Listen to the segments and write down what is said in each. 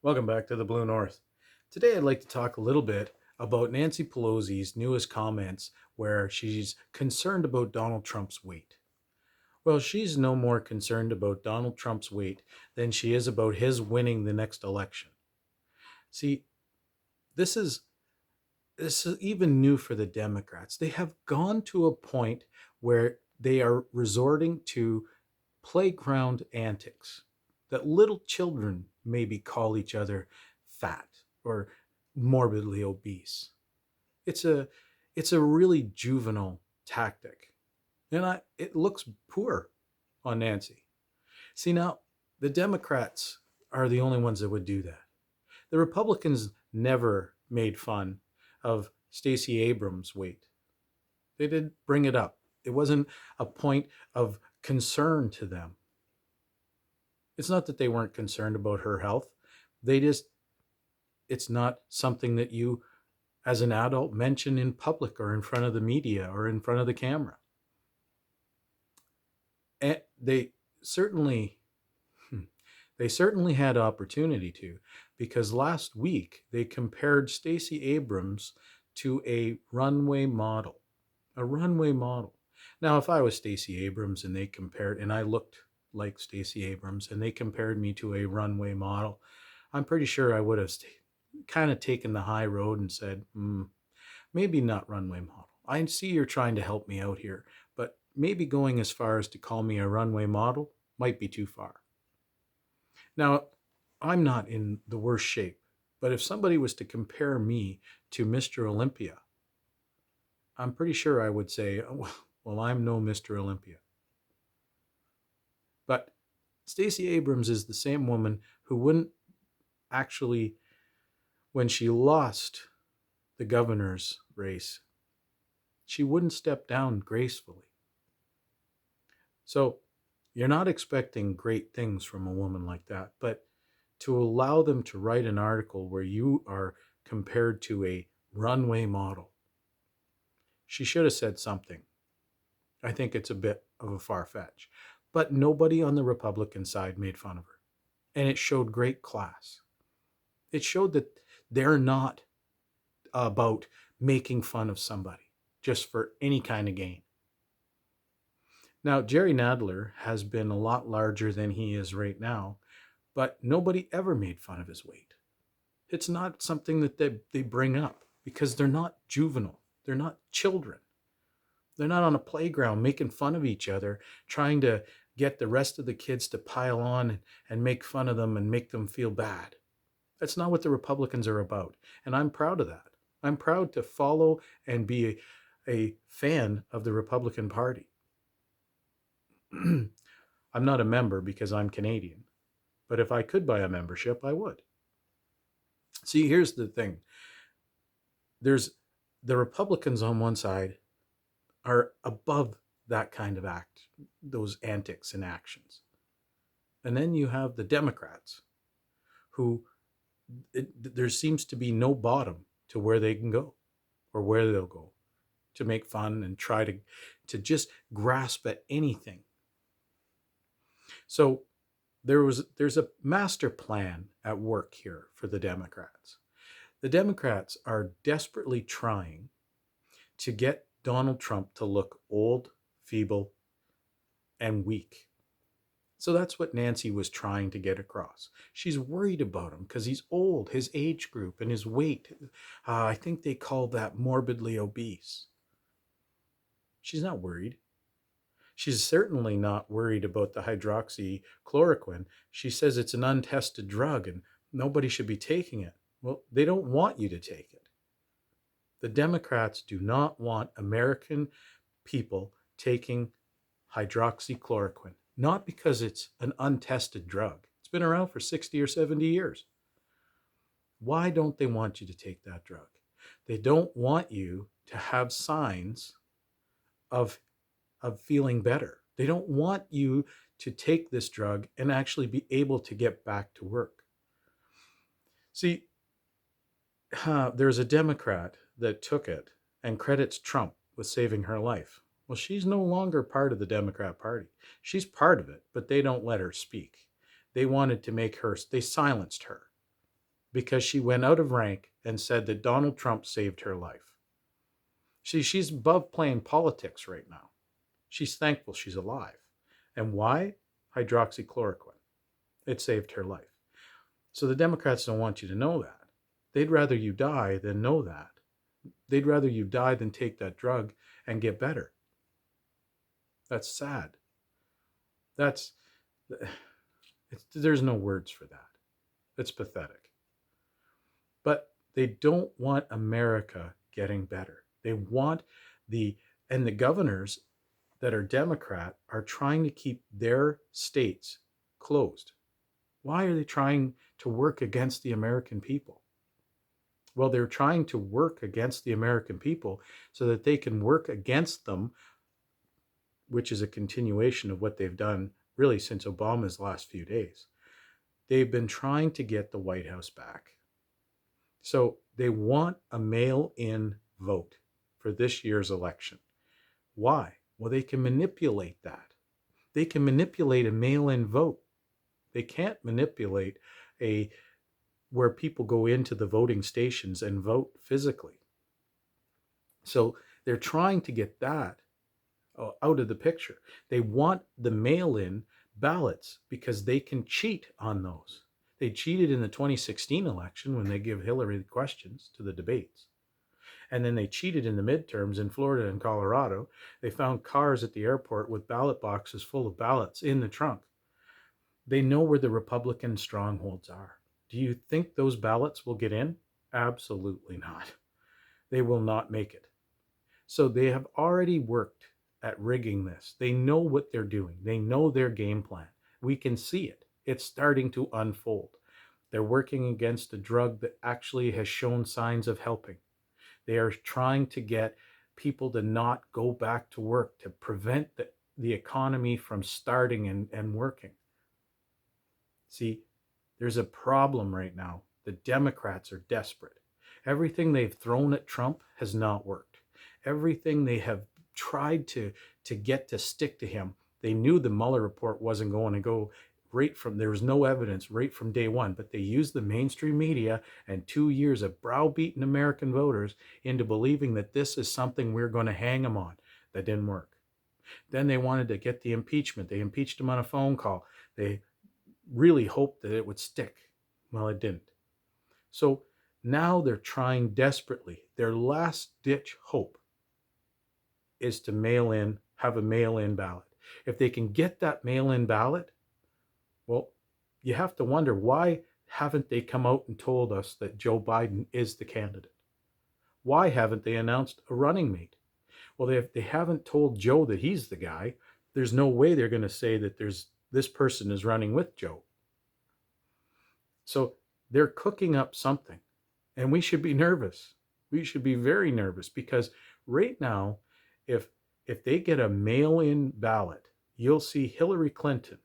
Welcome back to the Blue North. Today I'd like to talk a little bit about Nancy Pelosi's newest comments where she's concerned about Donald Trump's weight. Well, she's no more concerned about Donald Trump's weight than she is about his winning the next election. See, this is this is even new for the Democrats. They have gone to a point where they are resorting to playground antics that little children maybe call each other fat or morbidly obese. It's a it's a really juvenile tactic. And it looks poor on Nancy. See now, the Democrats are the only ones that would do that. The Republicans never made fun of Stacey Abrams' weight. They didn't bring it up. It wasn't a point of concern to them. It's not that they weren't concerned about her health. They just, it's not something that you, as an adult, mention in public or in front of the media or in front of the camera. And they certainly, they certainly had opportunity to, because last week they compared Stacey Abrams to a runway model. A runway model. Now, if I was Stacey Abrams and they compared, and I looked like Stacey Abrams and they compared me to a runway model, I'm pretty sure I would have kind of taken the high road and said, maybe not runway model. I see you're trying to help me out here, but maybe going as far as to call me a runway model might be too far. Now, I'm not in the worst shape, but if somebody was to compare me to Mr. Olympia, I'm pretty sure I would say, oh, well, I'm no Mr. Olympia. But Stacey Abrams is the same woman who wouldn't actually, when she lost the governor's race, she wouldn't step down gracefully. So you're not expecting great things from a woman like that, but to allow them to write an article where you are compared to a runway model, she should have said something. I think it's a bit of a far fetch. But nobody on the Republican side made fun of her. And it showed great class. It showed that they're not about making fun of somebody just for any kind of gain. Now, Jerry Nadler has been a lot larger than he is right now, but nobody ever made fun of his weight. It's not something that they bring up because they're not juvenile. They're not children. They're not on a playground making fun of each other, trying to get the rest of the kids to pile on and make fun of them and make them feel bad. That's not what the Republicans are about. And I'm proud of that. I'm proud to follow and be a fan of the Republican Party. I'm not a member because I'm Canadian, but if I could buy a membership, I would. See, here's the thing. There's the Republicans on one side are above that kind of act, those antics and actions. And then you have the Democrats who there seems to be no bottom to where they can go or where they'll go to make fun and try to just grasp at anything. So there's a master plan at work here for the Democrats. The Democrats are desperately trying to get Donald Trump to look old, feeble, and weak. So that's what Nancy was trying to get across. She's worried about him because he's old, his age group, and his weight. I think they call that morbidly obese. She's not worried. She's certainly not worried about the hydroxychloroquine. She says it's an untested drug and nobody should be taking it. Well, they don't want you to take it. The Democrats do not want American people taking hydroxychloroquine, not because it's an untested drug. It's been around for 60 or 70 years. Why don't they want you to take that drug? They don't want you to have signs of feeling better. They don't want you to take this drug and actually be able to get back to work. See, there's a Democrat that took it and credits Trump with saving her life. Well, she's no longer part of the Democrat Party. She's part of it, but they don't let her speak. They wanted to make her, they silenced her. because she went out of rank and said that Donald Trump saved her life. See, she's above playing politics right now. She's thankful she's alive. And why? Hydroxychloroquine. It saved her life. So the Democrats don't want you to know that. They'd rather you die than know that. They'd rather you die than take that drug and get better. That's sad. There's no words for that. It's pathetic. But they don't want America getting better. They want the governors that are Democrat are trying to keep their states closed. Why are they trying to work against the American people? Well, they're trying to work against the American people so that they can work against them, which is a continuation of what they've done really since Obama's last few days. They've been trying to get the White House back. So they want a mail-in vote for this year's election. Why? Well, they can manipulate that. They can manipulate a mail-in vote. They can't manipulate where people go into the voting stations and vote physically. So they're trying to get that out of the picture. They want the mail-in ballots because they can cheat on those. They cheated in the 2016 election when they give Hillary the questions to the debates. And then they cheated in the midterms in Florida and Colorado. They found cars at the airport with ballot boxes full of ballots in the trunk. They know where the Republican strongholds are. Do you think those ballots will get in? Absolutely not. They will not make it. So they have already worked at rigging this. They know what they're doing. They know their game plan. We can see it. It's starting to unfold. They're working against a drug that actually has shown signs of helping. They are trying to get people to not go back to work, to prevent the economy from starting and working. See, there's a problem right now. The Democrats are desperate. Everything they've thrown at Trump has not worked. Everything they have tried to get to stick to him, they knew the Mueller report wasn't going to go there was no evidence right from day one, but they used the mainstream media and 2 years of browbeating American voters into believing that this is something we're going to hang him on. That didn't work. Then they wanted to get the impeachment. They impeached him on a phone call. They really hoped that it would stick. Well, it didn't. So now they're trying desperately. Their last ditch hope is to have a mail-in ballot. If they can get that mail-in ballot, well, you have to wonder, why haven't they come out and told us that Joe Biden is the candidate? Why haven't they announced a running mate? Well, if they haven't told Joe that he's the guy, there's no way they're going to say that this person is running with Joe. So they're cooking up something, and we should be nervous. We should be very nervous, because right now, if they get a mail-in ballot, you'll see Hillary Clinton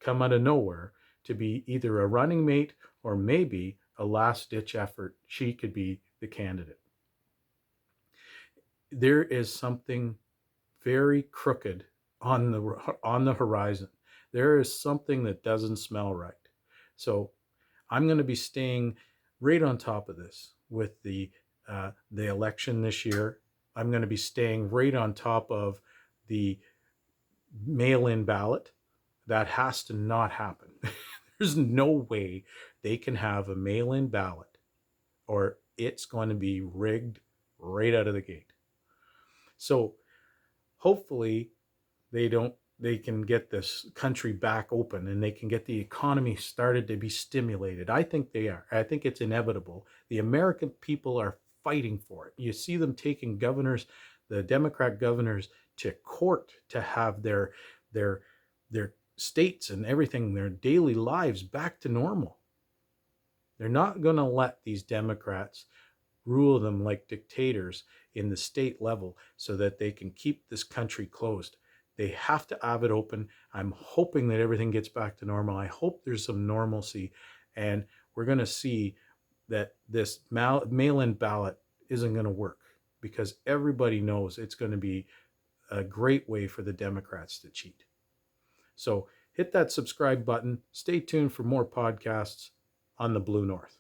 come out of nowhere to be either a running mate or maybe a last-ditch effort. She could be the candidate. There is something very crooked on the horizon. There is something that doesn't smell right. So I'm going to be staying right on top of this with the election this year. I'm going to be staying right on top of the mail-in ballot. That has to not happen. There's no way they can have a mail-in ballot, or it's going to be rigged right out of the gate. So hopefully they can get this country back open, and they can get the economy started to be stimulated. I think they are. I think it's inevitable. The American people are fighting for it. You see them taking governors, the Democrat governors, to court to have their states and everything, their daily lives back to normal. They're not going to let these Democrats rule them like dictators in the state level so that they can keep this country closed. They have to have it open. I'm hoping that everything gets back to normal. I hope there's some normalcy, and we're going to see that this mail-in ballot isn't going to work, because everybody knows it's going to be a great way for the Democrats to cheat. So hit that subscribe button. Stay tuned for more podcasts on the Blue North.